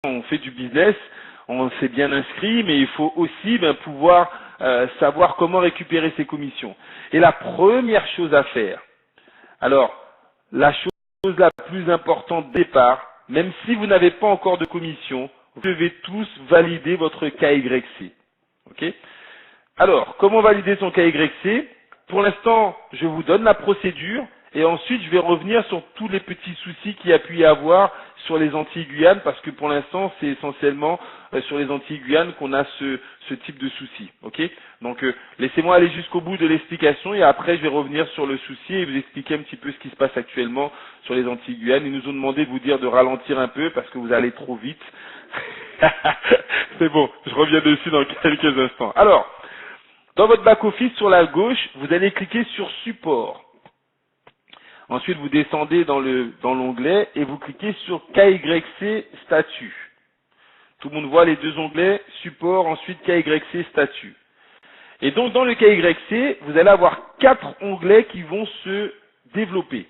on fait du business, on s'est bien inscrit, mais il faut aussi pouvoir savoir comment récupérer ses commissions. Et la première chose à faire, alors, la chose la plus importante au départ, même si vous n'avez pas encore de commission, vous devez tous valider votre KYC. Ok? Alors, comment valider son KYC? Pour l'instant, je vous donne la procédure et ensuite je vais revenir sur tous les petits soucis qu'il y a pu y avoir sur les Antilles-Guyane parce que pour l'instant, c'est essentiellement sur les Antilles-Guyane qu'on a ce type de soucis. Ok? Donc, laissez-moi aller jusqu'au bout de l'explication et après je vais revenir sur le souci et vous expliquer un petit peu ce qui se passe actuellement sur les Antilles-Guyane. Ils nous ont demandé de vous dire de ralentir un peu parce que vous allez trop vite. C'est bon, je reviens dessus dans quelques instants. Alors, dans votre back-office, sur la gauche, vous allez cliquer sur Support. Ensuite, vous descendez dans l'onglet et vous cliquez sur KYC Statut. Tout le monde voit les deux onglets, Support, ensuite KYC Statut. Et donc, dans le KYC, vous allez avoir 4 onglets qui vont se développer.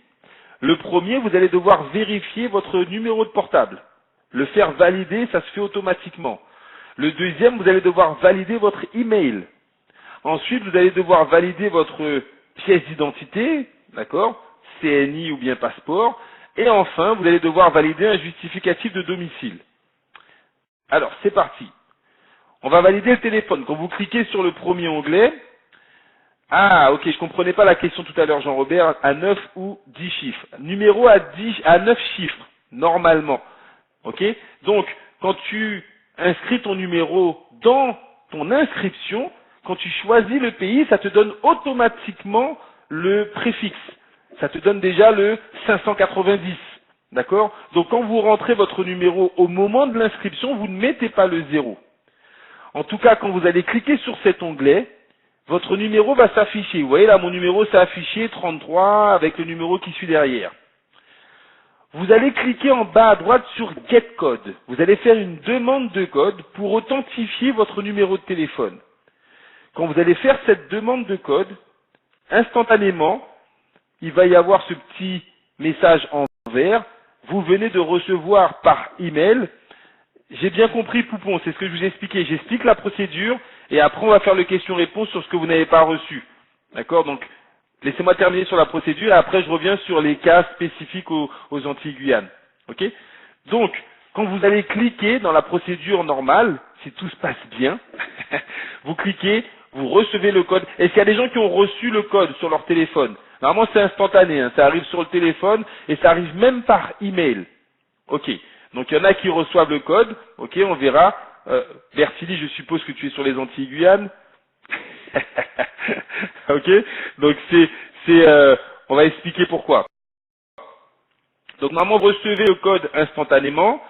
Le premier, vous allez devoir vérifier votre numéro de portable. Le faire valider, ça se fait automatiquement. Le deuxième, vous allez devoir valider votre email. Ensuite, vous allez devoir valider votre pièce d'identité, d'accord, CNI ou bien passeport. Et enfin, vous allez devoir valider un justificatif de domicile. Alors, c'est parti. On va valider le téléphone. Quand vous cliquez sur le premier onglet, ah, ok, je comprenais pas la question tout à l'heure, Jean-Robert, à 9 ou 10 chiffres. Numéro à 9 chiffres, normalement. Ok? Donc, quand tu inscris ton numéro dans ton inscription, quand tu choisis le pays, ça te donne automatiquement le préfixe. Ça te donne déjà le 590. D'accord? Donc, quand vous rentrez votre numéro au moment de l'inscription, vous ne mettez pas le 0. En tout cas, quand vous allez cliquer sur cet onglet, votre numéro va s'afficher. Vous voyez là, mon numéro s'est affiché 33 avec le numéro qui suit derrière. Vous allez cliquer en bas à droite sur Get Code. Vous allez faire une demande de code pour authentifier votre numéro de téléphone. Quand vous allez faire cette demande de code, instantanément, il va y avoir ce petit message en vert. Vous venez de recevoir par email. J'ai bien compris, Poupon, c'est ce que je vous ai expliqué. J'explique la procédure et après on va faire le question-réponse sur ce que vous n'avez pas reçu. D'accord? Donc, laissez-moi terminer sur la procédure et après je reviens sur les cas spécifiques aux Antilles-Guyane. Ok? Donc, quand vous allez cliquer dans la procédure normale, si tout se passe bien, vous cliquez, vous recevez le code. Est-ce qu'il y a des gens qui ont reçu le code sur leur téléphone? Normalement c'est instantané, hein, ça arrive sur le téléphone et ça arrive même par email. Ok. Donc il y en a qui reçoivent le code, ok, on verra. Bertili, je suppose que tu es sur les Antilles-Guyane. Ok, donc on va expliquer pourquoi. Donc normalement vous recevez le code instantanément,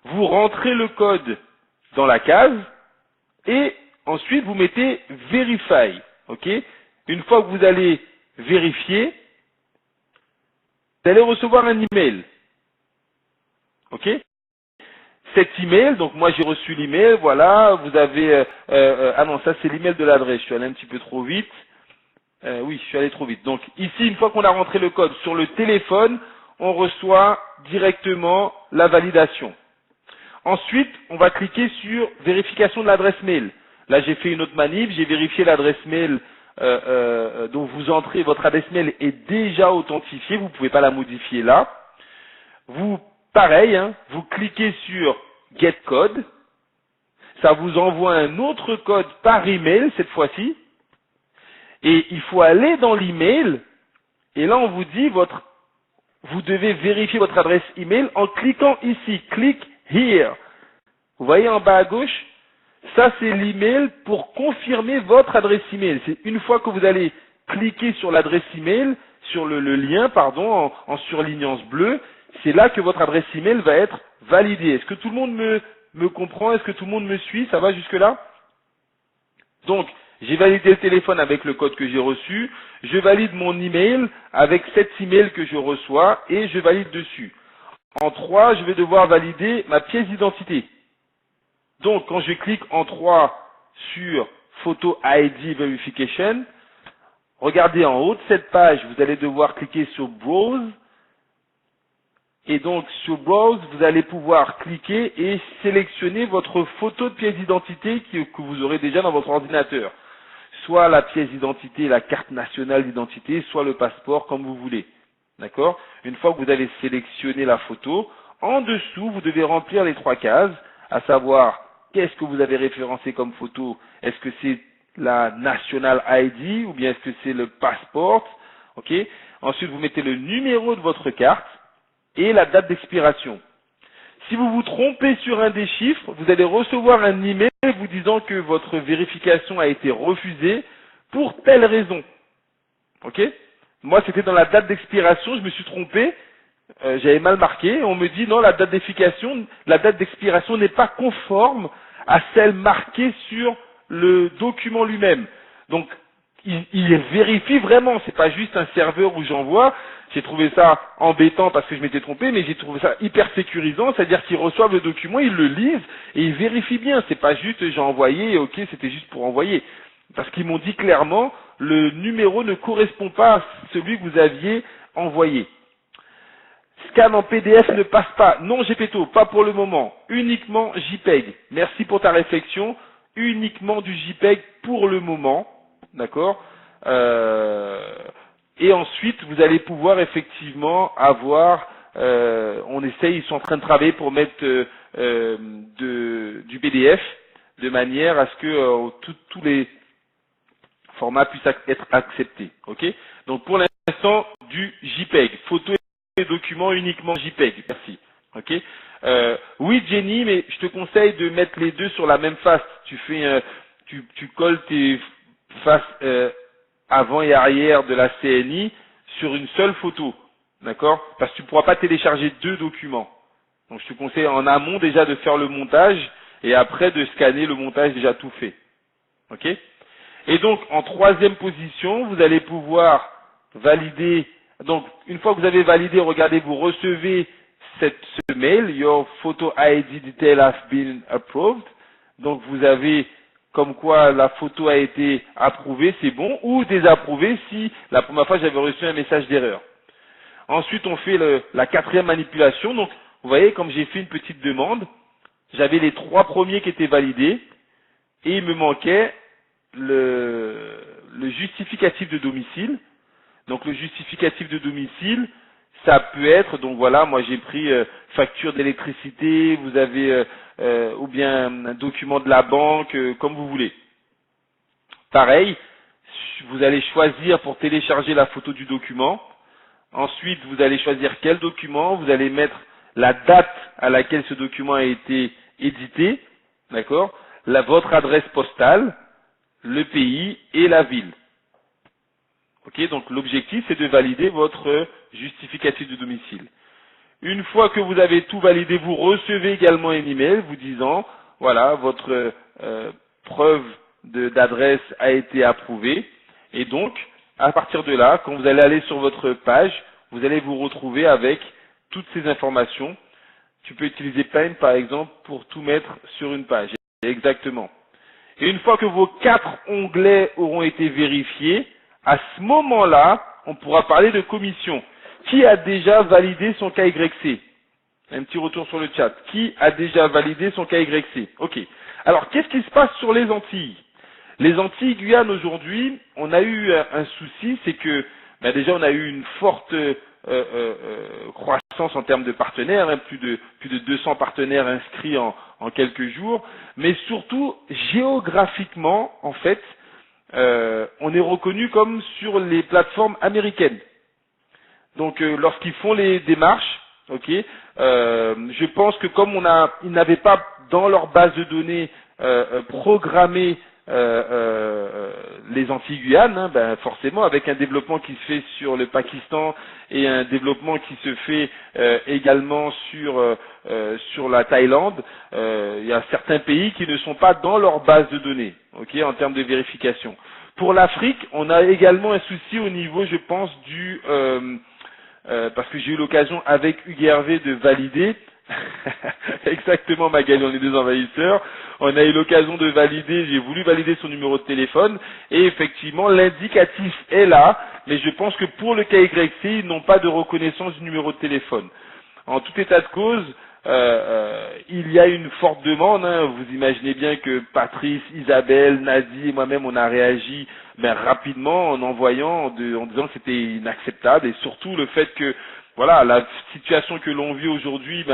vous rentrez le code dans la case et ensuite vous mettez Verify. Ok, une fois que vous allez vérifier, vous allez recevoir un email. Ok. Cet email, donc moi j'ai reçu l'email, voilà, vous avez, ah non, ça c'est l'email de l'adresse, je suis allé un petit peu trop vite, oui, je suis allé trop vite. Donc ici, une fois qu'on a rentré le code sur le téléphone, on reçoit directement la validation. Ensuite, on va cliquer sur vérification de l'adresse mail. Là, j'ai fait une autre manip, j'ai vérifié l'adresse mail dont vous entrez, votre adresse mail est déjà authentifiée, vous ne pouvez pas la modifier là. Vous, pareil, hein, vous cliquez sur Get Code, ça vous envoie un autre code par email cette fois-ci, et il faut aller dans l'email, et là on vous dit vous devez vérifier votre adresse email en cliquant ici, click here. Vous voyez en bas à gauche, ça c'est l'email pour confirmer votre adresse email. C'est une fois que vous allez cliquer sur l'adresse email, sur le lien, pardon, en surlignance bleue, c'est là que votre adresse email va être validée. Est-ce que tout le monde me comprend? Est-ce que tout le monde me suit? Ça va jusque-là? Donc, j'ai validé le téléphone avec le code que j'ai reçu. Je valide mon email avec cet email que je reçois et je valide dessus. En 3, je vais devoir valider ma pièce d'identité. Donc, quand je clique en 3 sur Photo ID Verification, regardez en haut de cette page, vous allez devoir cliquer sur Browse. Et donc, sur Browse, vous allez pouvoir cliquer et sélectionner votre photo de pièce d'identité que vous aurez déjà dans votre ordinateur. Soit la pièce d'identité, la carte nationale d'identité, soit le passeport, comme vous voulez. D'accord? Une fois que vous avez sélectionné la photo, en dessous, vous devez remplir les 3 cases, à savoir, qu'est-ce que vous avez référencé comme photo? Est-ce que c'est la National ID ou bien est-ce que c'est le passeport? Ok? Ensuite, vous mettez le numéro de votre carte et la date d'expiration. Si vous vous trompez sur un des chiffres, vous allez recevoir un email vous disant que votre vérification a été refusée pour telle raison. Ok? Moi, c'était dans la date d'expiration, je me suis trompé, j'avais mal marqué, on me dit non, la date d'expiration n'est pas conforme à celle marquée sur le document lui-même. Donc, il vérifie vraiment, c'est pas juste un serveur où j'envoie. J'ai trouvé ça embêtant parce que je m'étais trompé, mais j'ai trouvé ça hyper sécurisant, c'est-à-dire qu'ils reçoivent le document, ils le lisent et ils vérifient bien. C'est pas juste j'ai envoyé, ok, c'était juste pour envoyer. Parce qu'ils m'ont dit clairement, le numéro ne correspond pas à celui que vous aviez envoyé. Scan en PDF ne passe pas. Non, Gepetto, pas pour le moment. Uniquement JPEG. Merci pour ta réflexion. Uniquement du JPEG pour le moment. D'accord? Et ensuite, vous allez pouvoir effectivement avoir, on essaye, ils sont en train de travailler pour mettre du PDF, de manière à ce que tous les formats puissent être acceptés. Ok? Donc pour l'instant, du JPEG. Photo et documents uniquement JPEG. Merci. Ok? Oui, Jenny, mais je te conseille de mettre les deux sur la même face. Tu colles tes faces avant et arrière de la CNI sur une seule photo. D'accord? Parce que tu ne pourras pas télécharger 2 documents. Donc je te conseille en amont déjà de faire le montage et après de scanner le montage déjà tout fait. Ok? Et donc en 3e position, vous allez pouvoir valider. Donc une fois que vous avez validé, regardez, vous recevez ce mail, your photo ID detail has been approved. Donc vous avez comme quoi la photo a été approuvée, c'est bon, ou désapprouvée si la première fois j'avais reçu un message d'erreur. Ensuite, on fait la 4e manipulation. Donc, vous voyez, comme j'ai fait une petite demande, j'avais les 3 premiers qui étaient validés et il me manquait le justificatif de domicile. Donc, le justificatif de domicile, ça peut être, donc voilà, moi j'ai pris facture d'électricité, vous avez ou bien un document de la banque, comme vous voulez. Pareil, vous allez choisir pour télécharger la photo du document. Ensuite, vous allez choisir quel document, vous allez mettre la date à laquelle ce document a été édité, d'accord, votre adresse postale, le pays et la ville. Ok, donc l'objectif c'est de valider votre justificatif de domicile. Une fois que vous avez tout validé, vous recevez également un email vous disant, voilà, votre preuve d'adresse a été approuvée. Et donc, à partir de là, quand vous allez aller sur votre page, vous allez vous retrouver avec toutes ces informations. Tu peux utiliser Paint, par exemple, pour tout mettre sur une page. Exactement. Et une fois que vos 4 onglets auront été vérifiés, à ce moment-là, on pourra parler de commission. Qui a déjà validé son KYC? Un petit retour sur le chat. Qui a déjà validé son KYC? Ok. Alors, qu'est-ce qui se passe sur les Antilles? Les Antilles Guyane aujourd'hui, on a eu un souci, c'est que déjà on a eu une forte croissance en termes de partenaires, hein, plus de 200 partenaires inscrits en quelques jours, mais surtout géographiquement, en fait, on est reconnu comme sur les plateformes américaines. Donc lorsqu'ils font les démarches, ok, je pense que comme ils n'avaient pas dans leur base de données programmé les Antilles-Guyane, hein, forcément avec un développement qui se fait sur le Pakistan et un développement qui se fait également sur la Thaïlande, il y a certains pays qui ne sont pas dans leur base de données, ok, en termes de vérification. Pour l'Afrique, on a également un souci au niveau, je pense, parce que j'ai eu l'occasion avec Hugues Hervé de valider. Exactement, Magali, on est 2 envahisseurs. On a eu l'occasion de valider, j'ai voulu valider son numéro de téléphone et effectivement l'indicatif est là, mais je pense que pour le KYC, ils n'ont pas de reconnaissance du numéro de téléphone. En tout état de cause, il y a une forte demande. Hein. Vous imaginez bien que Patrice, Isabelle, Nadi et moi-même, on a réagi rapidement en envoyant, en disant que c'était inacceptable, et surtout le fait que voilà, la situation que l'on vit aujourd'hui,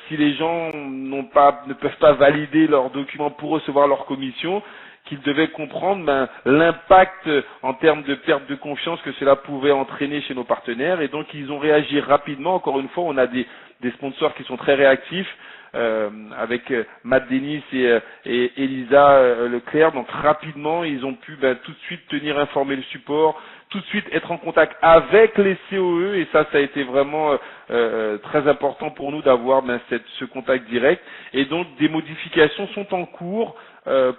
si les gens ne peuvent pas valider leurs documents pour recevoir leur commission, qu'ils devaient comprendre l'impact en termes de perte de confiance que cela pouvait entraîner chez nos partenaires, et donc ils ont réagi rapidement. Encore une fois, on a des sponsors qui sont très réactifs, avec Matt Dennis et Elisa Leclerc. Donc rapidement, ils ont pu tout de suite tenir informé le support, tout de suite être en contact avec les COE, et ça a été vraiment très important pour nous d'avoir ce contact direct. Et donc des modifications sont en cours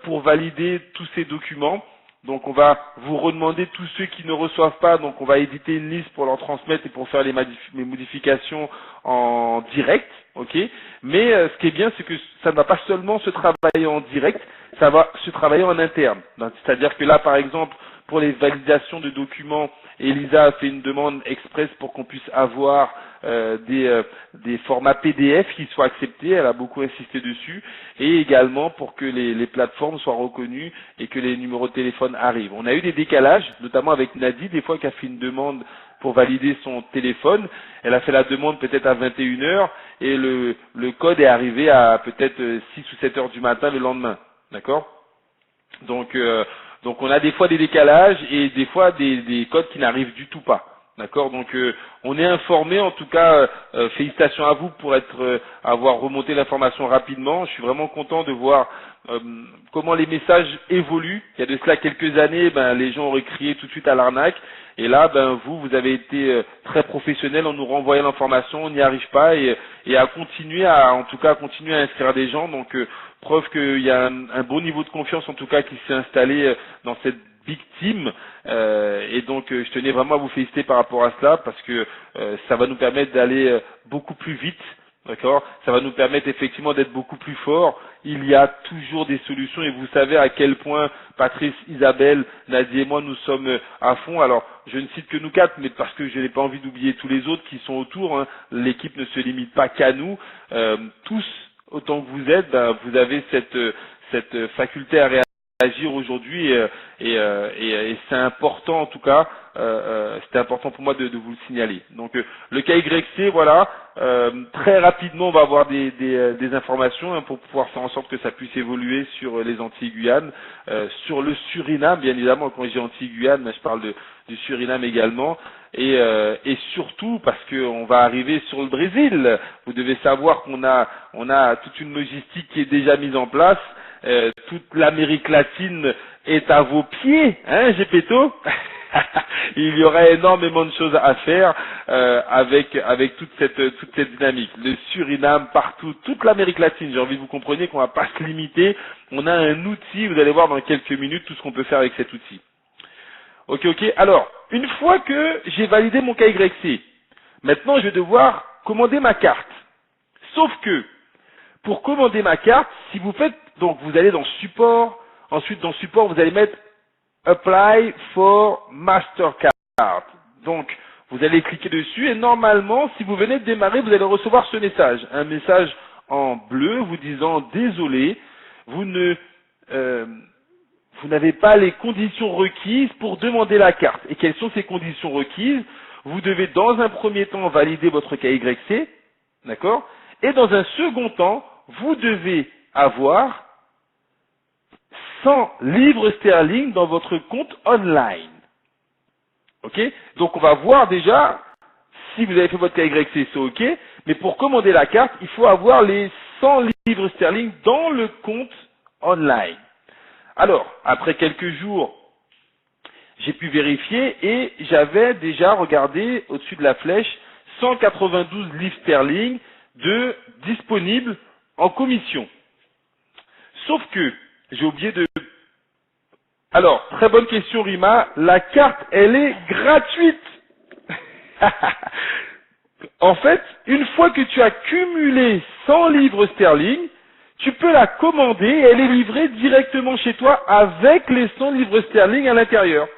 pour valider tous ces documents. Donc on va vous redemander tous ceux qui ne reçoivent pas, donc on va éditer une liste pour leur transmettre et pour faire les modifications en direct, ok. Mais ce qui est bien, c'est que ça ne va pas seulement se travailler en direct, ça va se travailler en interne. C'est-à-dire que là, par exemple, pour les validations de documents, Elisa a fait une demande express pour qu'on puisse avoir des formats PDF qui soient acceptés. Elle a beaucoup insisté dessus, et également pour que les plateformes soient reconnues et que les numéros de téléphone arrivent. On a eu des décalages, notamment avec Nadi, des fois, qui a fait une demande pour valider son téléphone. Elle a fait la demande peut-être à 21 heures, et le code est arrivé à peut-être 6 ou 7 heures du matin le lendemain. D'accord ? Donc on a des fois des décalages et des fois des codes qui n'arrivent du tout pas. D'accord, donc on est informé, en tout cas, félicitations à vous pour avoir remonté l'information rapidement. Je suis vraiment content de voir comment les messages évoluent. Il y a de cela quelques années, les gens auraient crié tout de suite à l'arnaque, et là, vous avez été très professionnel en nous renvoyant l'information. On n'y arrive pas, et à continuer à inscrire des gens. Donc preuve qu'il y a un bon niveau de confiance, en tout cas, qui s'est installé dans cette big team, et donc je tenais vraiment à vous féliciter par rapport à cela, parce que ça va nous permettre d'aller beaucoup plus vite, d'accord. Ça va nous permettre effectivement d'être beaucoup plus forts. Il y a toujours des solutions, et vous savez à quel point Patrice, Isabelle, Nadia et moi, nous sommes à fond. Alors je ne cite que nous quatre, mais parce que je n'ai pas envie d'oublier tous les autres qui sont autour, hein. L'équipe ne se limite pas qu'à nous, tous autant que vous êtes, vous avez cette faculté à réagir aujourd'hui, et c'est important, en tout cas, c'était important pour moi de vous le signaler. Donc le KYC, voilà, très rapidement on va avoir des informations, pour pouvoir faire en sorte que ça puisse évoluer sur les Antilles-Guyane, sur le Suriname, bien évidemment. Quand je dis Antilles-Guyane, je parle du Suriname également, et surtout parce qu'on va arriver sur le Brésil. Vous devez savoir qu'on a toute une logistique qui est déjà mise en place. Toute l'Amérique latine est à vos pieds, hein, Gepetto. Il y aura énormément de choses à faire avec toute cette dynamique. Le Suriname, partout, toute l'Amérique latine. J'ai envie que vous compreniez qu'on va pas se limiter. On a un outil, vous allez voir dans quelques minutes tout ce qu'on peut faire avec cet outil. Ok. Alors, une fois que j'ai validé mon KYC, maintenant je vais devoir commander ma carte. Sauf que, pour commander ma carte, si vous faites, donc vous allez dans support, ensuite dans support vous allez mettre Apply for Mastercard. Donc vous allez cliquer dessus, et normalement, si vous venez de démarrer, vous allez recevoir ce message. Un message en bleu vous disant désolé, vous n'avez pas les conditions requises pour demander la carte. Et quelles sont ces conditions requises? Vous devez dans un premier temps valider votre KYC, d'accord? Et dans un second temps, vous devez avoir 100 livres sterling dans votre compte online. Ok? Donc on va voir déjà, si vous avez fait votre KYC, c'est ok, mais pour commander la carte, il faut avoir les 100 livres sterling dans le compte online. Alors, après quelques jours, j'ai pu vérifier, et j'avais déjà regardé au-dessus de la flèche 192 livres sterling disponibles en commission. Sauf que j'ai oublié de... Alors, très bonne question, Rima. La carte, elle est gratuite. En fait, une fois que tu as cumulé 100 livres sterling, tu peux la commander, et elle est livrée directement chez toi avec les 100 livres sterling à l'intérieur.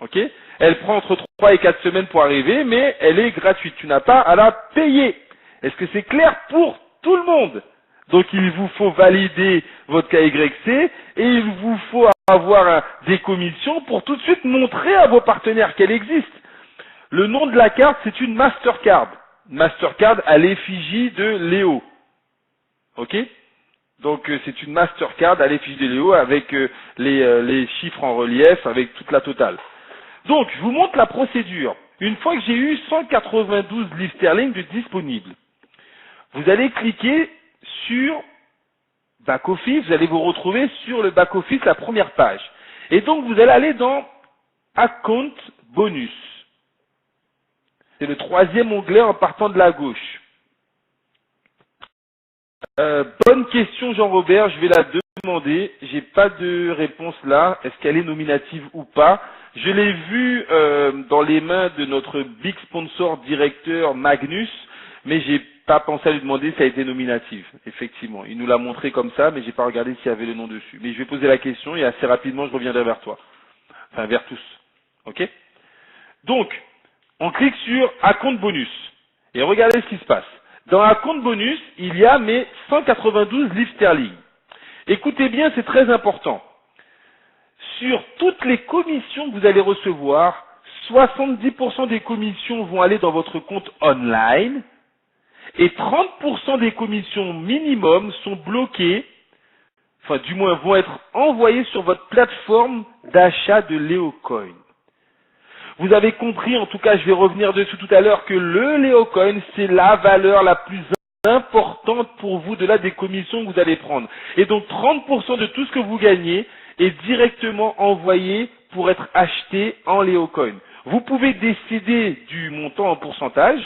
Ok? Elle prend entre 3 et 4 semaines pour arriver, mais elle est gratuite. Tu n'as pas à la payer. Est-ce que c'est clair pour tout le monde? Donc il vous faut valider votre KYC et il vous faut avoir des commissions pour tout de suite montrer à vos partenaires qu'elle existe. Le nom de la carte, c'est une Mastercard. Mastercard à l'effigie de Léo. Ok? Donc c'est une Mastercard à l'effigie de Léo avec les chiffres en relief, avec toute la totale. Donc je vous montre la procédure. Une fois que j'ai eu 192 livres sterling de disponibles, vous allez cliquer sur Back Office, vous allez vous retrouver sur le Back Office, la première page. Et donc vous allez aller dans Account Bonus. C'est le troisième onglet en partant de la gauche. Bonne question Jean-Robert, je vais la demander. J'ai pas de réponse là. Est-ce qu'elle est nominative ou pas? Je l'ai vue dans les mains de notre big sponsor directeur Magnus, mais j'ai pas pensé à lui demander si elle était nominative. Effectivement, il nous l'a montré comme ça, mais j'ai pas regardé s'il y avait le nom dessus. Mais je vais poser la question et assez rapidement je reviendrai vers toi. Enfin vers tous. Ok? Donc, on clique sur Account Bonus et regardez ce qui se passe. Dans Account Bonus, il y a mes 192 livres sterling. Écoutez bien, c'est très important. Sur toutes les commissions que vous allez recevoir, 70% des commissions vont aller dans votre compte online et 30% des commissions minimum sont bloquées, enfin du moins vont être envoyées sur votre plateforme d'achat de Leocoin. Vous avez compris, en tout cas je vais revenir dessus tout à l'heure, que le Leocoin c'est la valeur la plus importante pour vous de là des commissions que vous allez prendre. Et donc 30% de tout ce que vous gagnez est directement envoyé pour être acheté en Leocoin. Vous pouvez décider du montant en pourcentage.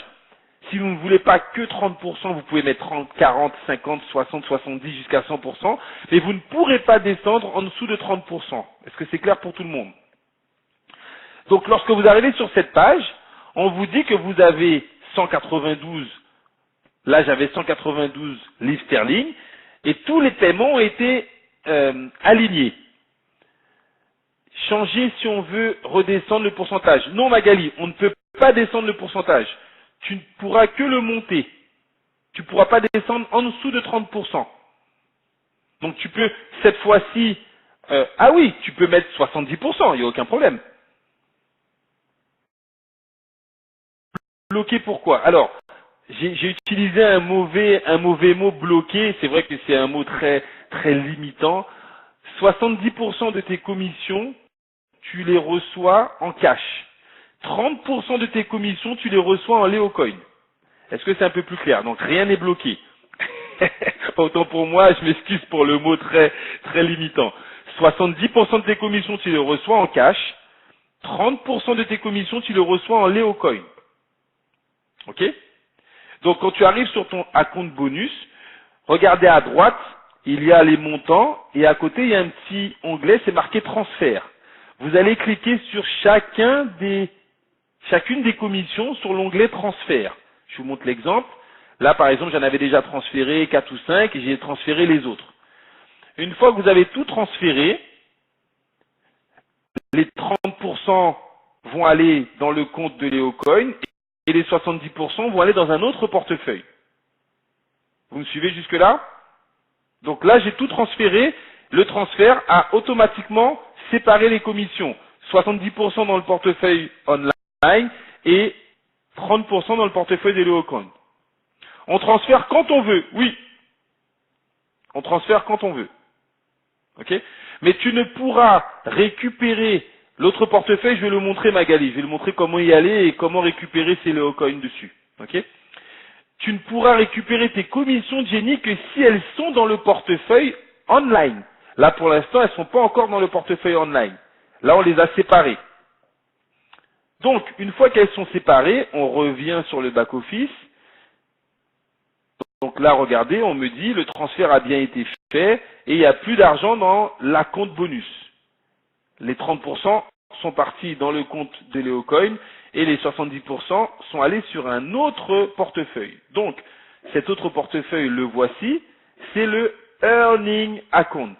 Si vous ne voulez pas que 30%, vous pouvez mettre 30, 40, 50, 60, 70 jusqu'à 100%, mais vous ne pourrez pas descendre en dessous de 30%. Est-ce que c'est clair pour tout le monde? Donc lorsque vous arrivez sur cette page, on vous dit que vous avez 192, là j'avais 192 livres sterling, et tous les paiements ont été alignés. Changer si on veut redescendre le pourcentage. Non Magali, on ne peut pas descendre le pourcentage. Tu ne pourras que le monter. Tu ne pourras pas descendre en dessous de 30%. Donc tu peux, cette fois-ci, ah oui, tu peux mettre 70%, il n'y a aucun problème. Bloqué pourquoi? Alors, j'ai utilisé un mauvais mot bloqué, c'est vrai que c'est un mot très, très limitant. 70% de tes commissions, tu les reçois en cash. 30% de tes commissions, tu les reçois en Leocoin. Est-ce que c'est un peu plus clair? Donc rien n'est bloqué. Autant pour moi, je m'excuse pour le mot très, très limitant. 70% de tes commissions, tu les reçois en cash. 30% de tes commissions, tu les reçois en Leocoin. Ok? Donc quand tu arrives sur ton account bonus, regardez à droite, il y a les montants et à côté il y a un petit onglet, c'est marqué transfert. Vous allez cliquer sur chacune des commissions sur l'onglet transfert. Je vous montre l'exemple. Là par exemple j'en avais déjà transféré 4 ou 5 et j'ai transféré les autres. Une fois que vous avez tout transféré, les 30% vont aller dans le compte de Leocoin et les 70% vont aller dans un autre portefeuille. Vous me suivez jusque-là? Donc là, j'ai tout transféré. Le transfert a automatiquement séparé les commissions. 70% dans le portefeuille online et 30% dans le portefeuille de Leocoin. On transfère quand on veut, oui. On transfère quand on veut. Ok? Mais tu ne pourras récupérer l'autre portefeuille, je vais le montrer Magali, je vais le montrer comment y aller et comment récupérer ces Leocoin dessus. Ok? Tu ne pourras récupérer tes commissions Jenny que si elles sont dans le portefeuille online. Là pour l'instant, elles ne sont pas encore dans le portefeuille online. Là on les a séparées. Donc, une fois qu'elles sont séparées, on revient sur le back-office. Donc là, regardez, on me dit le transfert a bien été fait et il n'y a plus d'argent dans la compte bonus. Les 30% sont partis dans le compte de Leocoin et les 70% sont allés sur un autre portefeuille. Donc, cet autre portefeuille, le voici, c'est le Earning Account.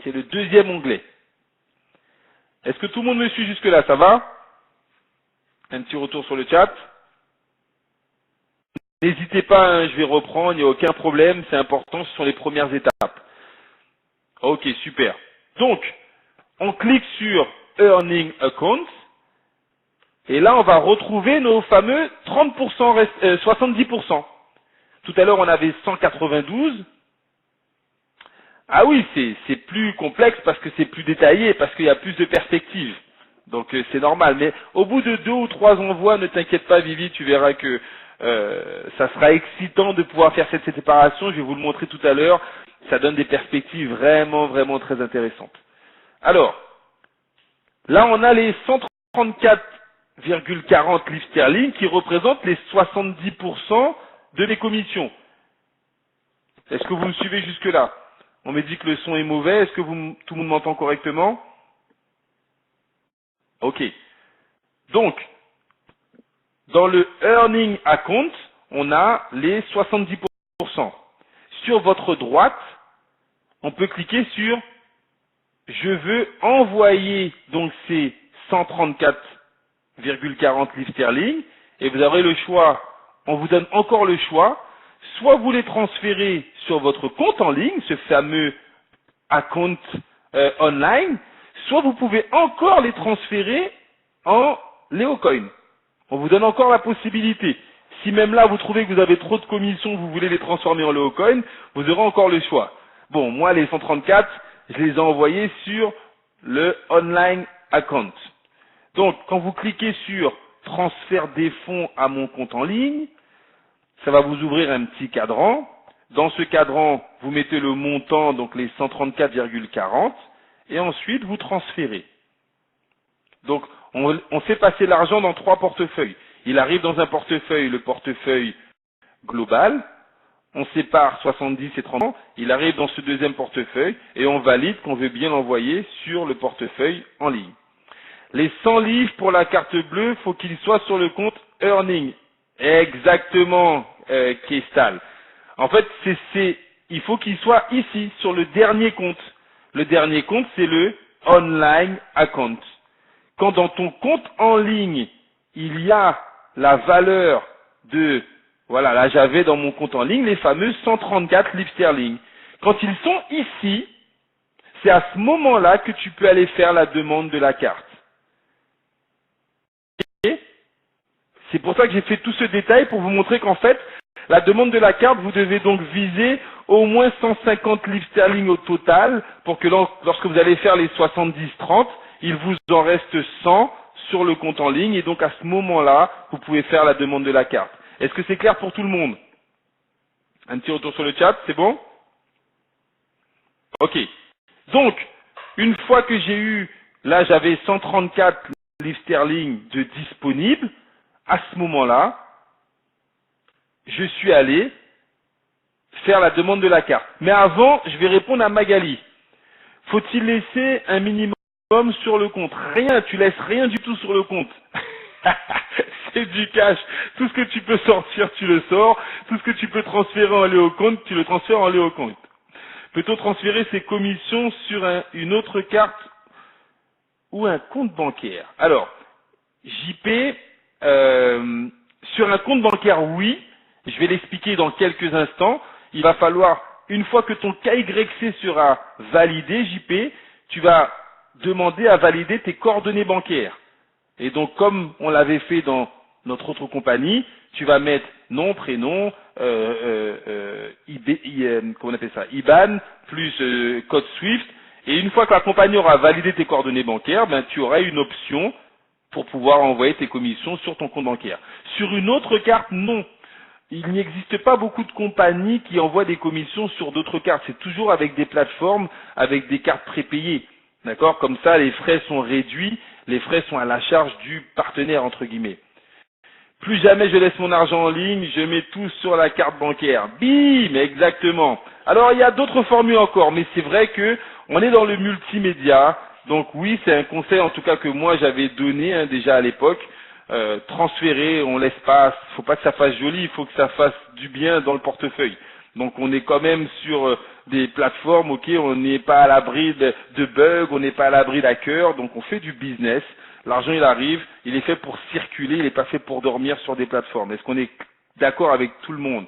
C'est le deuxième onglet. Est-ce que tout le monde me suit jusque-là? Ça va? Un petit retour sur le chat. N'hésitez pas, hein, je vais reprendre, il n'y a aucun problème, c'est important, ce sont les premières étapes. Ok, super. Donc, on clique sur Earning Accounts, et là on va retrouver nos fameux 30%, 70%. Tout à l'heure on avait 192. Ah oui, c'est plus complexe parce que c'est plus détaillé, parce qu'il y a plus de perspectives. Donc c'est normal. Mais au bout de 2 ou 3 envois, ne t'inquiète pas Vivi, tu verras que ça sera excitant de pouvoir faire cette séparation. Je vais vous le montrer tout à l'heure. Ça donne des perspectives vraiment, vraiment très intéressantes. Alors, là on a les 134,40 livres sterling qui représentent les 70% de mes commissions. Est-ce que vous me suivez jusque-là? On me dit que le son est mauvais. Est-ce que tout le monde m'entend correctement? Ok. Donc, dans le Earning Account, on a les 70%. Sur votre droite, on peut cliquer sur je veux envoyer donc ces 134,40 livres sterling et vous aurez le choix, on vous donne encore le choix, soit vous les transférez sur votre compte en ligne, ce fameux account online, soit vous pouvez encore les transférer en Leocoin. On vous donne encore la possibilité. Si même là vous trouvez que vous avez trop de commissions, vous voulez les transformer en Leocoin, vous aurez encore le choix. Bon, moi les 134, je les ai envoyés sur le online account. Donc, quand vous cliquez sur transfert des fonds à mon compte en ligne, ça va vous ouvrir un petit cadran. Dans ce cadran, vous mettez le montant, donc les 134,40, et ensuite vous transférez. Donc, on fait passer l'argent dans 3 portefeuilles. Il arrive dans un portefeuille, le portefeuille global, on sépare 70 et 30 ans, il arrive dans ce deuxième portefeuille, et on valide qu'on veut bien l'envoyer sur le portefeuille en ligne. Les 100 livres pour la carte bleue, faut qu'ils soient sur le compte Earning. Exactement, Kestal. En fait, il faut qu'il soit ici, sur le dernier compte. Le dernier compte, c'est le Online Account. Quand dans ton compte en ligne, il y a la valeur de, voilà, là j'avais dans mon compte en ligne les fameux 134 livres sterling. Quand ils sont ici, c'est à ce moment-là que tu peux aller faire la demande de la carte. Et c'est pour ça que j'ai fait tout ce détail pour vous montrer qu'en fait, la demande de la carte, vous devez donc viser au moins 150 livres sterling au total pour que lorsque vous allez faire les 70-30, il vous en reste 100 sur le compte en ligne et donc à ce moment-là, vous pouvez faire la demande de la carte. Est-ce que c'est clair pour tout le monde? Un petit retour sur le chat, c'est bon? Ok. Donc, une fois que j'ai eu, là j'avais 134 livres sterling de disponibles, à ce moment-là, je suis allé faire la demande de la carte. Mais avant, je vais répondre à Magali. Faut-il laisser un minimum sur le compte? Rien, tu laisses rien du tout sur le compte. C'est du cash. Tout ce que tu peux sortir, tu le sors. Tout ce que tu peux transférer en Léocompte, tu le transfères en Léocompte. Peut-on transférer ses commissions sur une autre carte ou un compte bancaire? Alors, JP, sur un compte bancaire, oui. Je vais l'expliquer dans quelques instants. Il va falloir, une fois que ton KYC sera validé, JP, tu vas demander à valider tes coordonnées bancaires. Et donc, comme on l'avait fait dans notre autre compagnie, tu vas mettre nom, prénom, comment on appelle ça, IBAN, plus code SWIFT. Et une fois que la compagnie aura validé tes coordonnées bancaires, ben, tu auras une option pour pouvoir envoyer tes commissions sur ton compte bancaire. Sur une autre carte, non. Il n'existe pas beaucoup de compagnies qui envoient des commissions sur d'autres cartes. C'est toujours avec des plateformes, avec des cartes prépayées. D'accord? Comme ça, les frais sont réduits, les frais sont à la charge du partenaire, entre guillemets. Plus jamais je laisse mon argent en ligne, je mets tout sur la carte bancaire. Bim! Exactement. Alors, il y a d'autres formules encore, mais c'est vrai que on est dans le multimédia. Donc oui, c'est un conseil en tout cas que moi j'avais donné déjà à l'époque. Transférer, on laisse pas, faut pas que ça fasse joli, il faut que ça fasse du bien dans le portefeuille. Donc on est quand même sur des plateformes, ok, on n'est pas à l'abri de bugs, on n'est pas à l'abri d'hackers, donc on fait du business. L'argent il arrive, il est fait pour circuler, il n'est pas fait pour dormir sur des plateformes. Est-ce qu'on est d'accord avec tout le monde?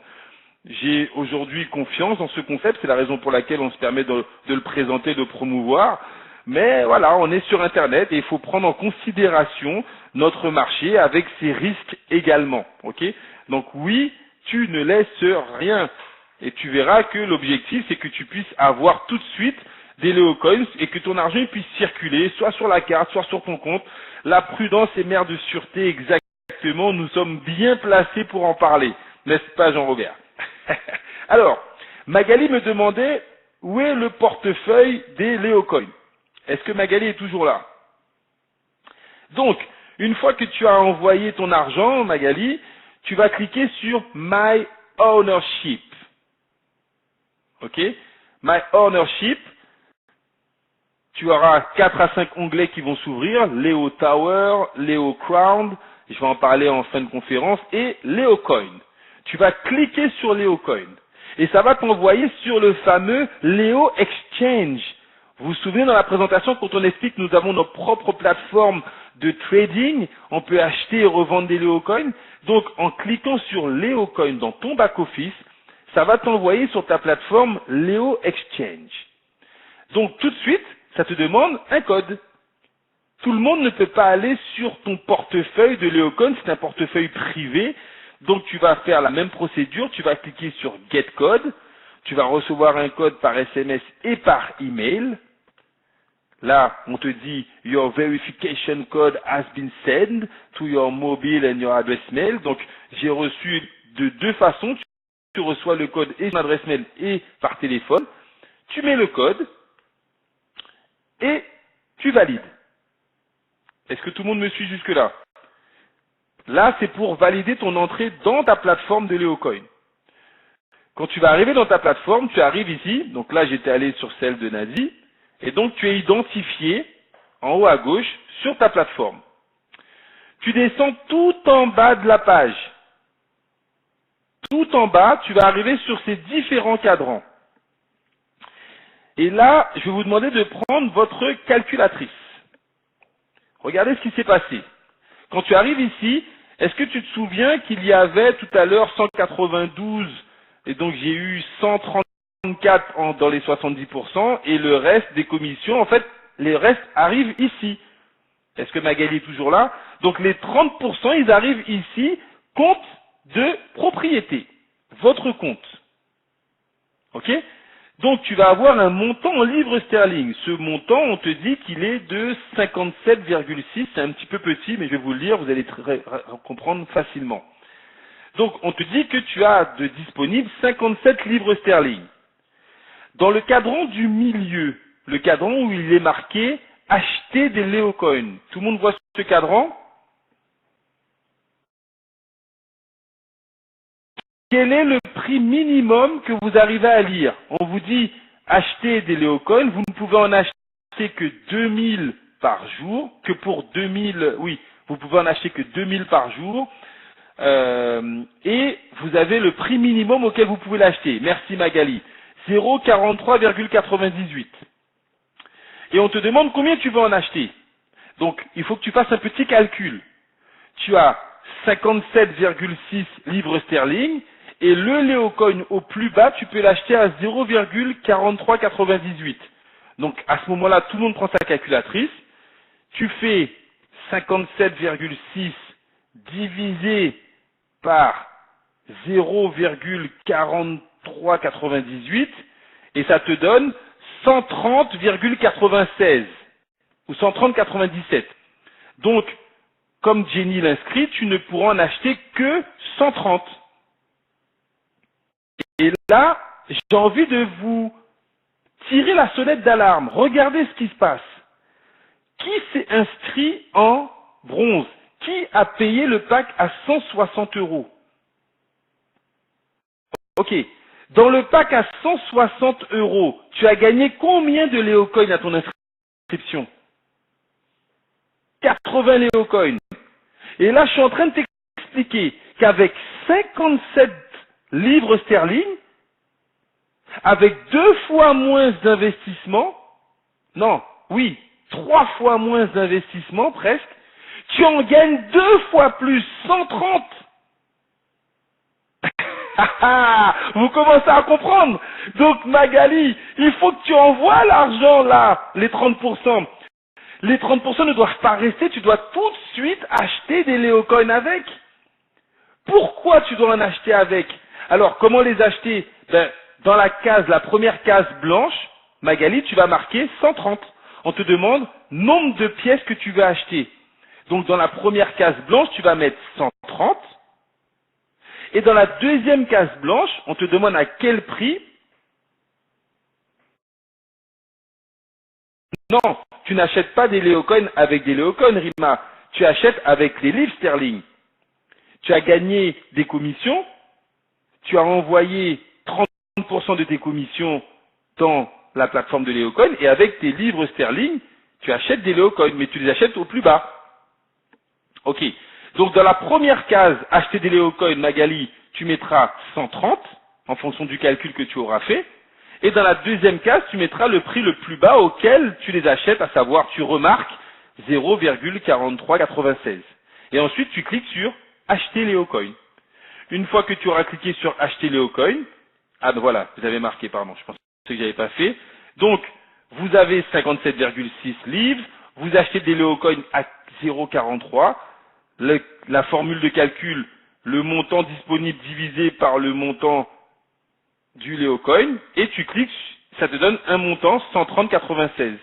J'ai aujourd'hui confiance dans ce concept, c'est la raison pour laquelle on se permet de le présenter, de promouvoir. Mais voilà, on est sur Internet et il faut prendre en considération notre marché avec ses risques également. Ok? Donc oui, tu ne laisses rien. Et tu verras que l'objectif, c'est que tu puisses avoir tout de suite des Leocoins et que ton argent puisse circuler, soit sur la carte, soit sur ton compte. La prudence est mère de sûreté, exactement. Nous sommes bien placés pour en parler. N'est-ce pas, Jean-Robert? Alors, Magali me demandait où est le portefeuille des Leocoins. Est-ce que Magali est toujours là? Donc, une fois que tu as envoyé ton argent, Magali, tu vas cliquer sur My Ownership. Ok? My Ownership. Tu auras 4 à 5 onglets qui vont s'ouvrir. Leo Tower, Leo Crown, je vais en parler en fin de conférence, et Leocoin. Tu vas cliquer sur Leocoin. Et ça va t'envoyer sur le fameux Leo Exchange. Vous vous souvenez dans la présentation, quand on explique que nous avons nos propres plateformes de trading, on peut acheter et revendre des Leocoins. Donc, en cliquant sur Leocoin dans ton back-office, ça va t'envoyer sur ta plateforme Leo Exchange. Donc, tout de suite, ça te demande un code. Tout le monde ne peut pas aller sur ton portefeuille de Leocoin, c'est un portefeuille privé. Donc, tu vas faire la même procédure, tu vas cliquer sur Get Code. Tu vas recevoir un code par SMS et par email. Là, on te dit Your verification code has been sent to your mobile and your address mail. Donc, j'ai reçu de deux façons. Tu reçois le code et ton adresse mail et par téléphone. Tu mets le code et tu valides. Est-ce que tout le monde me suit jusque-là? Là, c'est pour valider ton entrée dans ta plateforme de Leocoin. Quand tu vas arriver dans ta plateforme, tu arrives ici, donc là j'étais allé sur celle de Nazi, et donc tu es identifié en haut à gauche sur ta plateforme. Tu descends tout en bas de la page. Tout en bas, tu vas arriver sur ces différents cadrans. Et là, je vais vous demander de prendre votre calculatrice. Regardez ce qui s'est passé. Quand tu arrives ici, est-ce que tu te souviens qu'il y avait tout à l'heure 192 et donc j'ai eu 134 dans les 70% et le reste des commissions, en fait, les restes arrivent ici. Est-ce que Magali est toujours là? Donc les 30%, ils arrivent ici, compte de propriété, votre compte. Ok? Donc tu vas avoir un montant en livres sterling. Ce montant, on te dit qu'il est de 57,6, c'est un petit peu petit, mais je vais vous le dire, vous allez comprendre facilement. Donc, on te dit que tu as de disponible 57 livres sterling. Dans le cadran du milieu, le cadran où il est marqué « Acheter des Leocoins ». Tout le monde voit ce cadran? Quel est le prix minimum que vous arrivez à lire? On vous dit « Acheter des Leocoins », vous ne pouvez en acheter que 2000 par jour, que pour 2000, oui, vous pouvez en acheter que 2000 par jour. Et vous avez le prix minimum auquel vous pouvez l'acheter. Merci Magali. 0,43,98. Et on te demande combien tu veux en acheter. Donc, il faut que tu fasses un petit calcul. Tu as 57,6 livres sterling et le Leocoin au plus bas, tu peux l'acheter à 0,4398. Donc, à ce moment-là, tout le monde prend sa calculatrice. Tu fais 57,6 divisé par 0,4398 et ça te donne 130,96 ou 130,97. Donc, comme Jenny l'inscrit, tu ne pourras en acheter que 130. Et là, j'ai envie de vous tirer la sonnette d'alarme. Regardez ce qui se passe. Qui s'est inscrit en bronze? Qui a payé le pack à 160 €? Ok. Dans le pack à 160 €, tu as gagné combien de Leocoin à ton inscription? 80 Leocoin. Et là, je suis en train de t'expliquer qu'avec 57 livres sterling, avec 2 fois moins d'investissement, non, oui, 3 fois moins d'investissement presque, tu en gagnes 2 fois plus, 130. Vous commencez à comprendre. Donc Magali, il faut que tu envoies l'argent là, les 30%. Les 30% ne doivent pas rester, tu dois tout de suite acheter des Léocoins avec. Pourquoi tu dois en acheter avec? Alors, comment les acheter? Dans la première case blanche, Magali, tu vas marquer 130. On te demande nombre de pièces que tu veux acheter. Donc, dans la première case blanche, tu vas mettre 130. Et dans la deuxième case blanche, on te demande à quel prix. Non, tu n'achètes pas des Léocoins avec des Léocoins, Rima. Tu achètes avec les livres sterling. Tu as gagné des commissions, tu as envoyé 30% de tes commissions dans la plateforme de Léocoin, et avec tes livres sterling, tu achètes des Léocoins, mais tu les achètes au plus bas. Ok. Donc dans la première case, acheter des Léocoins, Magali, tu mettras 130, en fonction du calcul que tu auras fait. Et dans la deuxième case, tu mettras le prix le plus bas auquel tu les achètes, à savoir, tu remarques 0,4396. Et ensuite, tu cliques sur acheter Léocoin. Une fois que tu auras cliqué sur acheter Léocoin, ah ben voilà, vous avez marqué, pardon, je pensais que j'avais pas fait. Donc, vous avez 57,6 livres, vous achetez des Léocoins à 0,43, la formule de calcul, le montant disponible divisé par le montant du Léocoin, et tu cliques, ça te donne un montant 130,96.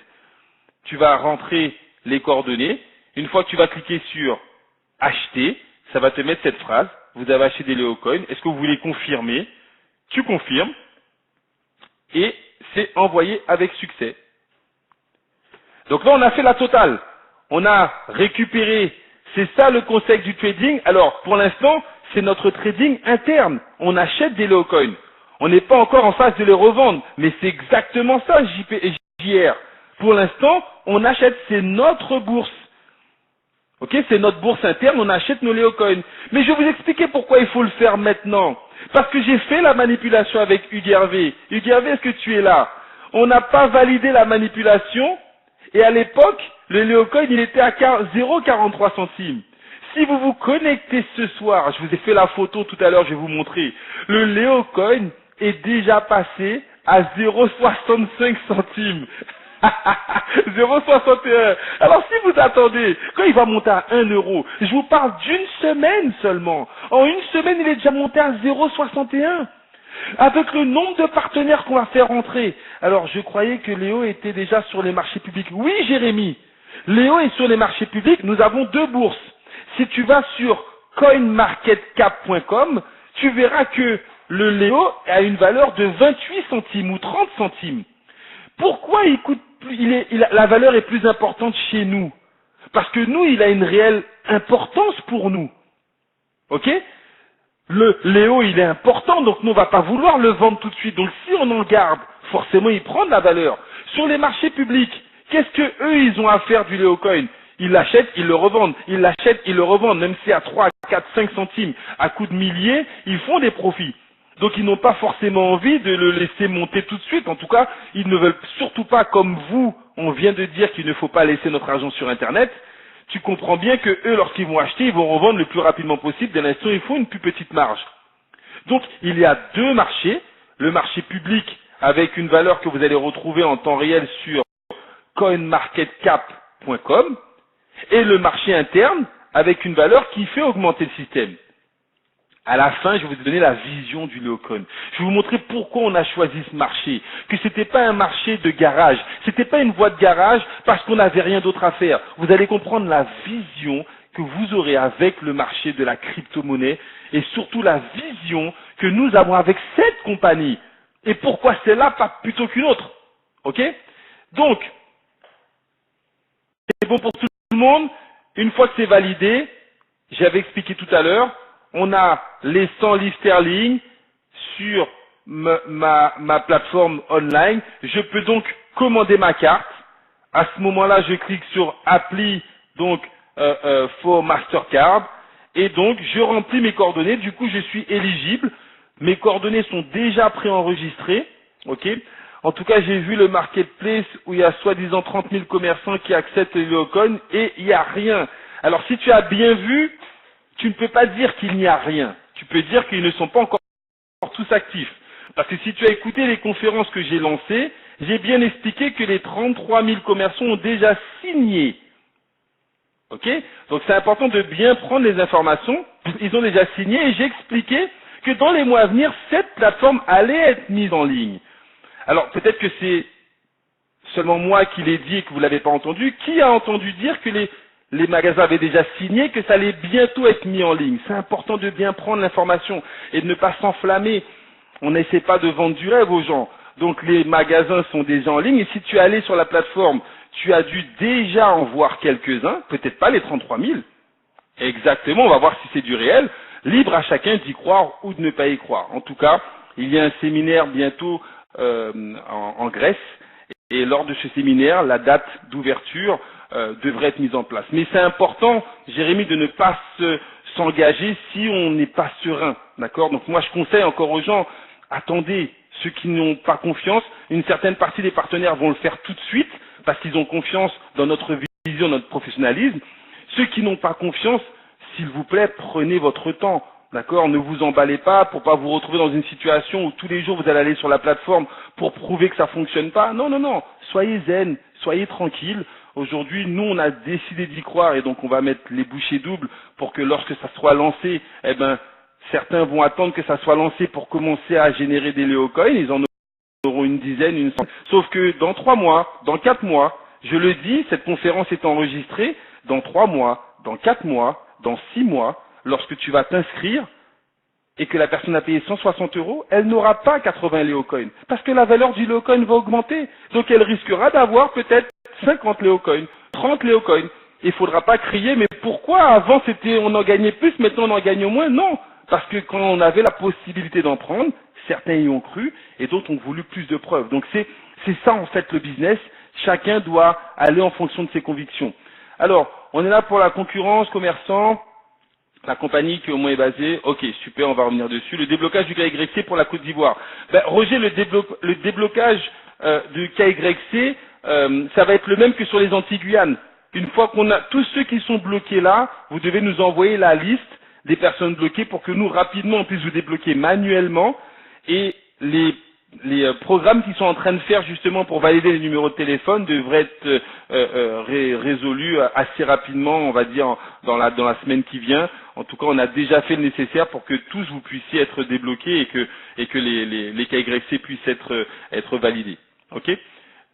Tu vas rentrer les coordonnées. Une fois que tu vas cliquer sur acheter, ça va te mettre cette phrase. Vous avez acheté des Léocoins. Est-ce que vous voulez confirmer? Tu confirmes. Et c'est envoyé avec succès. Donc là, on a fait la totale. On a récupéré. C'est ça le concept du trading. Alors, pour l'instant, c'est notre trading interne. On achète des Léocoins. On n'est pas encore en phase de les revendre. Mais c'est exactement ça, JR. Pour l'instant, on achète. C'est notre bourse. Ok, c'est notre bourse interne, on achète nos Léocoins. Mais je vais vous expliquer pourquoi il faut le faire maintenant. Parce que j'ai fait la manipulation avec Hugues Hervé. Hugues Hervé, est-ce que tu es là? On n'a pas validé la manipulation, et à l'époque, le Léocoin, il était à 0,43 centimes. Si vous vous connectez ce soir, je vous ai fait la photo tout à l'heure, je vais vous montrer. Le Léocoin est déjà passé à 0,65 centimes. 0,61. Alors si vous attendez, quand il va monter à 1 euro, je vous parle d'une semaine seulement. En une semaine, il est déjà monté à 0,61. Avec le nombre de partenaires qu'on va faire rentrer. Alors je croyais que Léo était déjà sur les marchés publics. Oui, Jérémy. Léo est sur les marchés publics. Nous avons 2 bourses. Si tu vas sur coinmarketcap.com, tu verras que le Léo a une valeur de 28 centimes ou 30 centimes. Pourquoi la valeur est plus importante chez nous? Parce que nous, il a une réelle importance pour nous. Ok? Le Léo, il est important, donc nous, on va pas vouloir le vendre tout de suite. Donc si on en garde, forcément, il prend de la valeur. Sur les marchés publics, qu'est-ce que eux, ils ont à faire du Léocoin? Ils l'achètent, ils le revendent. Ils l'achètent, ils le revendent. Même si à 3, 4, 5 centimes, à coups de milliers, ils font des profits. Donc ils n'ont pas forcément envie de le laisser monter tout de suite. En tout cas, ils ne veulent surtout pas, comme vous, on vient de dire qu'il ne faut pas laisser notre argent sur Internet. Tu comprends bien que eux, lorsqu'ils vont acheter, ils vont revendre le plus rapidement possible. Dès l'instant, il faut une plus petite marge. Donc, il y a 2 marchés. Le marché public, avec une valeur que vous allez retrouver en temps réel sur coinmarketcap.com, et le marché interne, avec une valeur qui fait augmenter le système. À la fin, je vais vous donner la vision du Léocoin. Je vais vous montrer pourquoi on a choisi ce marché. Que c'était pas un marché de garage. C'était pas une voie de garage parce qu'on n'avait rien d'autre à faire. Vous allez comprendre la vision que vous aurez avec le marché de la crypto-monnaie et surtout la vision que nous avons avec cette compagnie. Et pourquoi celle-là pas plutôt qu'une autre. Ok? Donc, c'est bon pour tout le monde. Une fois que c'est validé, j'avais expliqué tout à l'heure, on a les 100 livres sterling sur ma plateforme online. Je peux donc commander ma carte. À ce moment-là, je clique sur Apply, donc for Mastercard. Et donc, je remplis mes coordonnées. Du coup, je suis éligible. Mes coordonnées sont déjà préenregistrées. Ok. En tout cas, j'ai vu le marketplace où il y a soi-disant 30 000 commerçants qui acceptent les Léocoin et il n'y a rien. Alors, si tu as bien vu, tu ne peux pas dire qu'il n'y a rien. Tu peux dire qu'ils ne sont pas encore tous actifs. Parce que si tu as écouté les conférences que j'ai lancées, j'ai bien expliqué que les 33 000 commerçants ont déjà signé. Ok? Donc c'est important de bien prendre les informations. Ils ont déjà signé et j'ai expliqué que dans les mois à venir, cette plateforme allait être mise en ligne. Alors peut-être que c'est seulement moi qui l'ai dit et que vous ne l'avez pas entendu. Qui a entendu dire que les magasins avaient déjà signé, que ça allait bientôt être mis en ligne? C'est important de bien prendre l'information et de ne pas s'enflammer. On n'essaie pas de vendre du rêve aux gens. Donc les magasins sont déjà en ligne et si tu es allé sur la plateforme, tu as dû déjà en voir quelques-uns, peut-être pas les 33 000. Exactement, on va voir si c'est du réel. Libre à chacun d'y croire ou de ne pas y croire. En tout cas, il y a un séminaire bientôt en Grèce et lors de ce séminaire, la date d'ouverture devrait être mise en place. Mais c'est important, Jérémy, de ne pas s'engager si on n'est pas serein. D'accord? Donc moi, je conseille encore aux gens, attendez, ceux qui n'ont pas confiance, une certaine partie des partenaires vont le faire tout de suite parce qu'ils ont confiance dans notre vision, notre professionnalisme. Ceux qui n'ont pas confiance, s'il vous plaît, prenez votre temps. D'accord? Ne vous emballez pas pour pas vous retrouver dans une situation où tous les jours vous allez aller sur la plateforme pour prouver que ça fonctionne pas. Non, non, non. Soyez zen, soyez tranquille. Aujourd'hui, nous, on a décidé d'y croire et donc on va mettre les bouchées doubles pour que lorsque ça soit lancé, eh ben, certains vont attendre que ça soit lancé pour commencer à générer des Léocoin. Ils en auront une dizaine, une centaine. Sauf que dans 3 mois, dans 4 mois, je le dis, cette conférence est enregistrée, dans 3 mois, dans 4 mois, dans 6 mois, lorsque tu vas t'inscrire et que la personne a payé 160 €, elle n'aura pas 80 Léocoin. Parce que la valeur du Léocoin va augmenter. Donc elle risquera d'avoir peut-être 50 Léocoin, 30 Léocoin. Il ne faudra pas crier, mais pourquoi avant on en gagnait plus, maintenant on en gagne moins? Non. Parce que quand on avait la possibilité d'en prendre, certains y ont cru et d'autres ont voulu plus de preuves. Donc c'est ça en fait le business. Chacun doit aller en fonction de ses convictions. Alors, on est là pour la concurrence, commerçant, la compagnie qui au moins est basée. Ok, super, on va revenir dessus. Le déblocage du KYC pour la Côte d'Ivoire. Ben, Roger, le déblocage du KYC, ça va être le même que sur les Antilles-Guyane. Une fois qu'on a tous ceux qui sont bloqués là, vous devez nous envoyer la liste des personnes bloquées pour que nous rapidement on puisse vous débloquer manuellement et les programmes qui sont en train de faire justement pour valider les numéros de téléphone devraient être résolus assez rapidement, on va dire dans la semaine qui vient. En tout cas, on a déjà fait le nécessaire pour que tous vous puissiez être débloqués et que les KYC puissent être validés. Ok?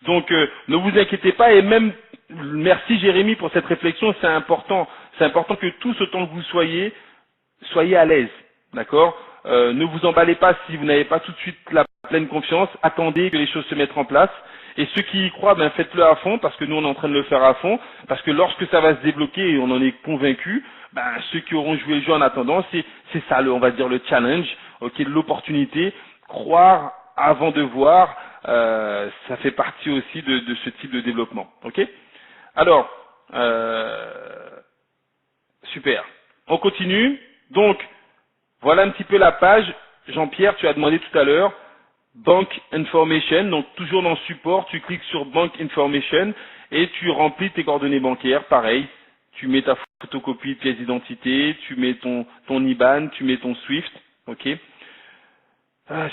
Donc ne vous inquiétez pas et même merci Jérémy pour cette réflexion, c'est important. C'est important que tous autant que vous soyez à l'aise, d'accord? Ne vous emballez pas si vous n'avez pas tout de suite la pleine confiance, attendez que les choses se mettent en place. Et ceux qui y croient, ben faites-le à fond, parce que nous on est en train de le faire à fond, parce que lorsque ça va se débloquer et on en est convaincu, ben ceux qui auront joué le jeu en attendant, c'est ça on va dire le challenge, ok, l'opportunité, croire avant de voir, ça fait partie aussi de ce type de développement, ok? Alors, super. On continue. Donc, voilà un petit peu la page. Jean-Pierre, tu as demandé tout à l'heure, Bank Information. Donc, toujours dans Support, tu cliques sur Bank Information et tu remplis tes coordonnées bancaires. Pareil, tu mets ta photocopie de pièce d'identité, tu mets ton IBAN, tu mets ton SWIFT. Ok.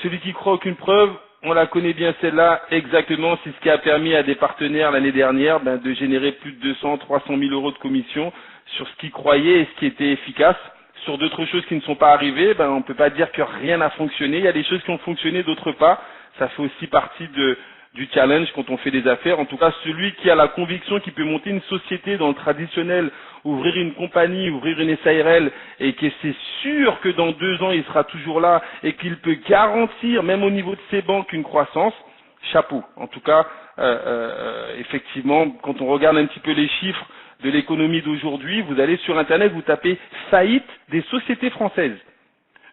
Celui qui croit aucune preuve, on la connaît bien celle-là, exactement, c'est ce qui a permis à des partenaires l'année dernière de générer plus de 200, 300 000 € de commission sur ce qu'ils croyaient et ce qui était efficace. Sur d'autres choses qui ne sont pas arrivées, on ne peut pas dire que rien n'a fonctionné. Il y a des choses qui ont fonctionné, d'autres pas. Ça fait aussi partie du challenge quand on fait des affaires. En tout cas, celui qui a la conviction qu'il peut monter une société dans le traditionnel, ouvrir une compagnie, ouvrir une SARL, et que c'est sûr que dans 2 ans, il sera toujours là, et qu'il peut garantir, même au niveau de ses banques, une croissance, chapeau. En tout cas, effectivement, quand on regarde un petit peu les chiffres de l'économie d'aujourd'hui, vous allez sur Internet, vous tapez faillite des sociétés françaises.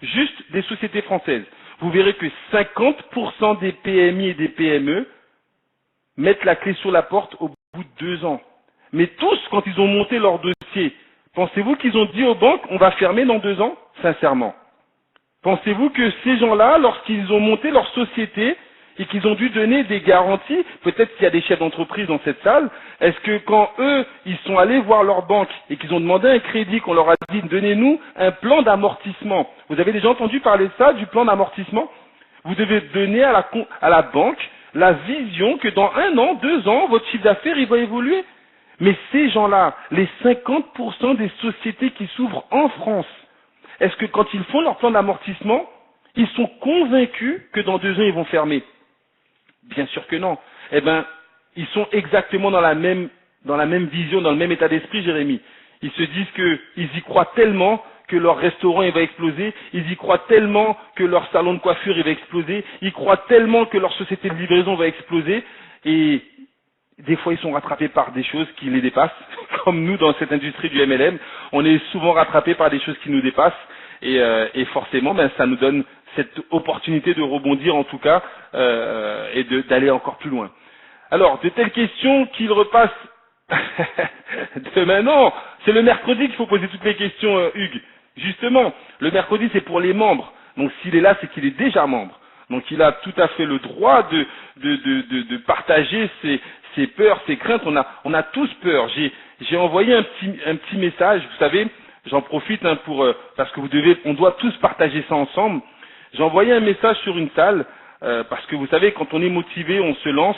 Juste des sociétés françaises. Vous verrez que 50% des PMI et des PME mettent la clé sur la porte au bout de 2 ans. Mais tous, quand ils ont monté leur dossier, pensez-vous qu'ils ont dit aux banques, on va fermer dans 2 ans? Sincèrement. Pensez-vous que ces gens-là, lorsqu'ils ont monté leur société, et qu'ils ont dû donner des garanties. Peut-être qu'il y a des chefs d'entreprise dans cette salle. Est-ce que quand eux, ils sont allés voir leur banque et qu'ils ont demandé un crédit, qu'on leur a dit donnez-nous un plan d'amortissement. Vous avez déjà entendu parler de ça, du plan d'amortissement? Vous devez donner à la banque la vision que dans 1 an, 2 ans, votre chiffre d'affaires, il va évoluer. Mais ces gens-là, les 50% des sociétés qui s'ouvrent en France, est-ce que quand ils font leur plan d'amortissement, ils sont convaincus que dans 2 ans, ils vont fermer? Bien sûr que non. Eh bien, ils sont exactement dans la même vision, dans le même état d'esprit, Jérémy. Ils se disent qu'ils y croient tellement que leur restaurant il va exploser, ils y croient tellement que leur salon de coiffure il va exploser, ils croient tellement que leur société de livraison va exploser, et des fois ils sont rattrapés par des choses qui les dépassent, comme nous dans cette industrie du MLM, on est souvent rattrapés par des choses qui nous dépassent, et forcément ça nous donne cette opportunité de rebondir en tout cas, et d'aller encore plus loin. Alors, de telles questions qu'il repasse demain, non, c'est le mercredi qu'il faut poser toutes les questions, Hugues. Justement, le mercredi c'est pour les membres. Donc s'il est là, c'est qu'il est déjà membre. Donc il a tout à fait le droit de partager ses peurs, ses craintes. On a tous peur. J'ai envoyé un petit message. Vous savez, j'en profite parce que on doit tous partager ça ensemble. J'ai envoyé un message sur une salle parce que vous savez, quand on est motivé, on se lance.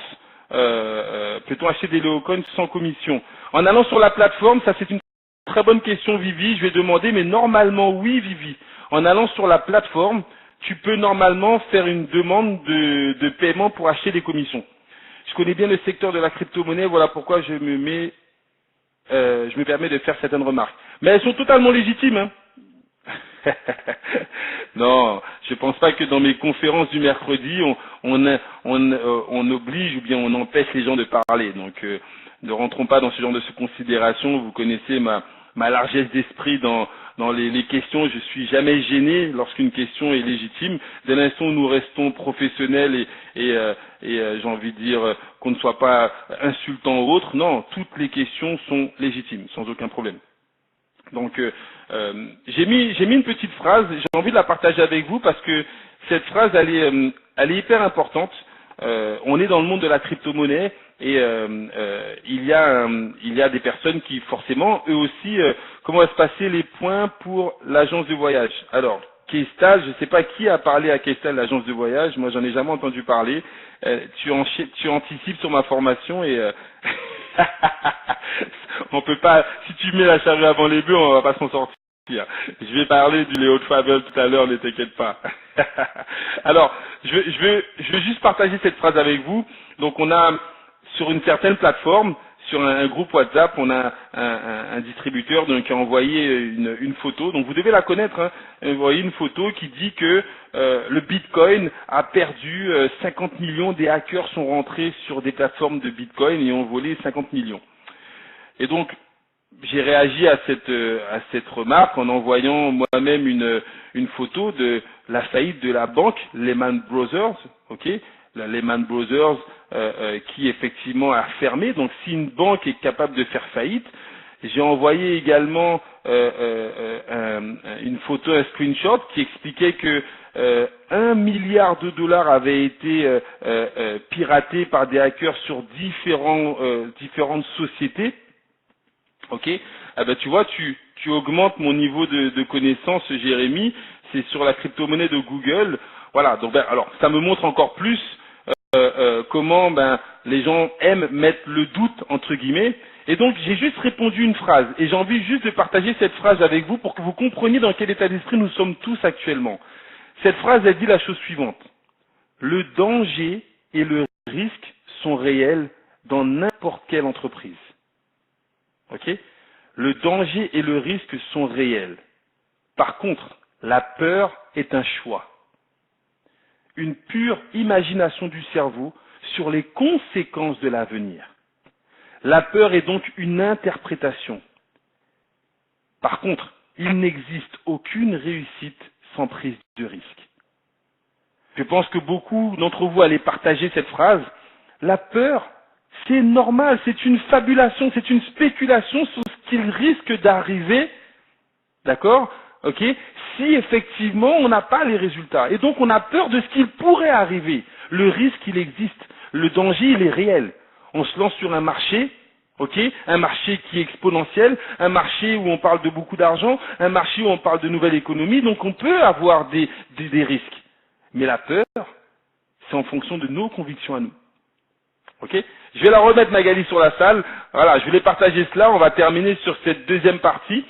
Peut-on acheter des Léocoins sans commission? En allant sur la plateforme, ça c'est une très bonne question, Vivi. Je vais demander, mais normalement oui, Vivi. En allant sur la plateforme, tu peux normalement faire une demande de paiement pour acheter des commissions. Je connais bien le secteur de la crypto-monnaie, voilà pourquoi je me permets de faire certaines remarques. Mais elles sont totalement légitimes, hein. Non, je pense pas que dans mes conférences du mercredi, on oblige ou bien on empêche les gens de parler. Donc, ne rentrons pas dans ce genre de considération. Vous connaissez ma largesse d'esprit dans les questions. Je suis jamais gêné lorsqu'une question est légitime. Dès l'instant où nous restons professionnels et j'ai envie de dire qu'on ne soit pas insultant ou autre, non, toutes les questions sont légitimes, sans aucun problème. Donc, j'ai mis une petite phrase, j'ai envie de la partager avec vous parce que cette phrase, elle est hyper importante. On est dans le monde de la crypto-monnaie et il y a des personnes qui, forcément, eux aussi, comment va se passer les points pour l'agence de voyage. Alors, Keystal, je ne sais pas qui a parlé à Keystal, l'agence de voyage, moi j'en ai jamais entendu parler. Tu anticipes sur ma formation et on peut pas, si tu mets la charrue avant les bœufs, on va pas s'en sortir. Je vais parler du Léo Travel tout à l'heure, ne t'inquiète pas. Alors, je veux juste partager cette phrase avec vous. Donc, on a sur une certaine plateforme, sur un groupe WhatsApp, on a un distributeur qui a envoyé une photo. Donc, vous devez la connaître. Hein, envoyé une photo qui dit que le Bitcoin a perdu 50 millions. Des hackers sont rentrés sur des plateformes de Bitcoin et ont volé 50 millions. Et donc, j'ai réagi à cette remarque en envoyant moi-même une photo de la faillite de la banque Lehman Brothers, ok, la Lehman Brothers qui effectivement a fermé. Donc, si une banque est capable de faire faillite, j'ai envoyé également une photo, un screenshot qui expliquait que 1 milliard de dollars avait été piraté par des hackers sur différentes sociétés. Ok, ah ben tu vois, tu augmentes mon niveau de connaissance, Jérémy. C'est sur la crypto-monnaie de Google. Voilà. Donc alors ça me montre encore plus comment les gens aiment mettre le doute entre guillemets. Et donc j'ai juste répondu une phrase et j'ai envie juste de partager cette phrase avec vous pour que vous compreniez dans quel état d'esprit nous sommes tous actuellement. Cette phrase elle dit la chose suivante: le danger et le risque sont réels dans n'importe quelle entreprise. Ok? Le danger et le risque sont réels. Par contre, la peur est un choix. Une pure imagination du cerveau sur les conséquences de l'avenir. La peur est donc une interprétation. Par contre, il n'existe aucune réussite sans prise de risque. Je pense que beaucoup d'entre vous allez partager cette phrase. La peur, c'est normal, c'est une fabulation, c'est une spéculation sur ce qu'il risque d'arriver, d'accord, ok, si effectivement on n'a pas les résultats. Et donc on a peur de ce qu'il pourrait arriver. Le risque, il existe. Le danger, il est réel. On se lance sur un marché, ok, un marché qui est exponentiel, un marché où on parle de beaucoup d'argent, un marché où on parle de nouvelle économie, donc on peut avoir des risques. Mais la peur, c'est en fonction de nos convictions à nous. Ok? Je vais la remettre, Magali, sur la salle. Voilà, je voulais partager cela. On va terminer sur cette deuxième partie.